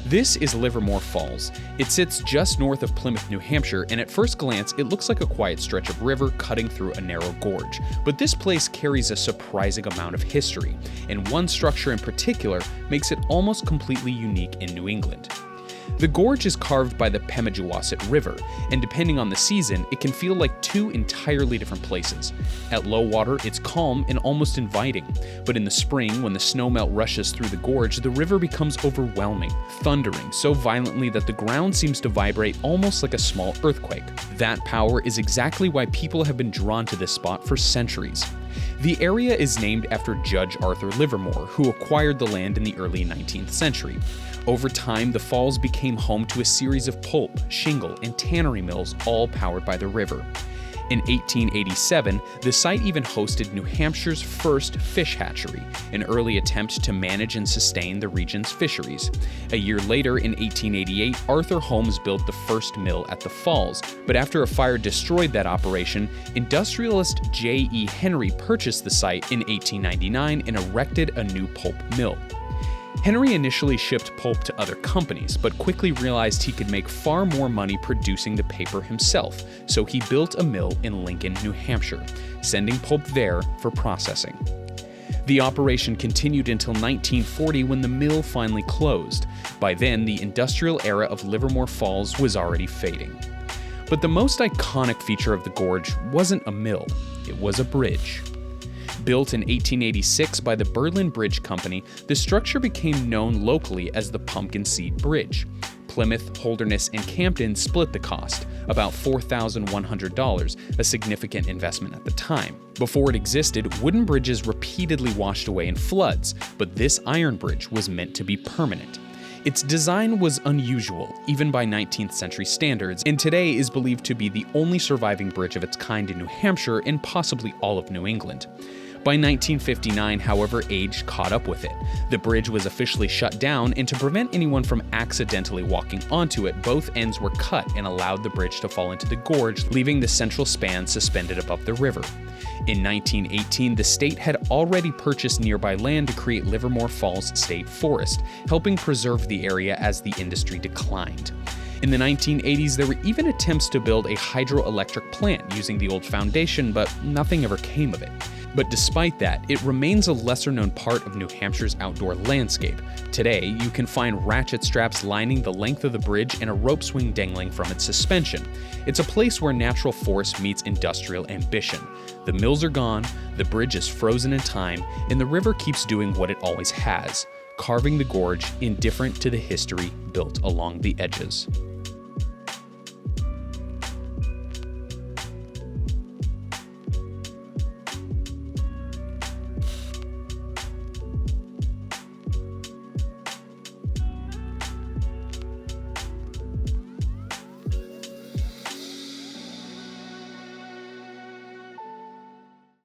This is Livermore Falls. It sits just north of Plymouth, New Hampshire, and at first glance, it looks like a quiet stretch of river cutting through a narrow gorge. But this place carries a surprising amount of history, and one structure in particular makes it almost completely unique in New England. The gorge is carved by the Pemigewasset River, and depending on the season, it can feel like two entirely different places. At low water, it's calm and almost inviting, but in the spring, when the snowmelt rushes through the gorge, the river becomes overwhelming, thundering so violently that the ground seems to vibrate almost like a small earthquake. That power is exactly why people have been drawn to this spot for centuries. The area is named after Judge Arthur Livermore, who acquired the land in the early 19th century. Over time, the falls became home to a series of pulp, shingle, and tannery mills, all powered by the river. In 1887, the site even hosted New Hampshire's first fish hatchery, an early attempt to manage and sustain the region's fisheries. A year later, in 1888, Arthur Holmes built the first mill at the falls, but after a fire destroyed that operation, industrialist J.E. Henry purchased the site in 1899 and erected a new pulp mill. Henry initially shipped pulp to other companies, but quickly realized he could make far more money producing the paper himself, so he built a mill in Lincoln, New Hampshire, sending pulp there for processing. The operation continued until 1940 when the mill finally closed. By then, the industrial era of Livermore Falls was already fading. But the most iconic feature of the gorge wasn't a mill, it was a bridge. Built in 1886 by the Berlin Bridge Company, the structure became known locally as the Pumpkin Seed Bridge. Plymouth, Holderness, and Camden split the cost, about $4,100, a significant investment at the time. Before it existed, wooden bridges repeatedly washed away in floods, but this iron bridge was meant to be permanent. Its design was unusual, even by 19th century standards, and today is believed to be the only surviving bridge of its kind in New Hampshire and possibly all of New England. By 1959, however, age caught up with it. The bridge was officially shut down, and to prevent anyone from accidentally walking onto it, both ends were cut and allowed the bridge to fall into the gorge, leaving the central span suspended above the river. In 1918, the state had already purchased nearby land to create Livermore Falls State Forest, helping preserve the area as the industry declined. In the 1980s, there were even attempts to build a hydroelectric plant using the old foundation, but nothing ever came of it. But despite that, it remains a lesser-known part of New Hampshire's outdoor landscape. Today, you can find ratchet straps lining the length of the bridge and a rope swing dangling from its suspension. It's a place where natural force meets industrial ambition. The mills are gone, the bridge is frozen in time, and the river keeps doing what it always has, carving the gorge indifferent to the history built along the edges.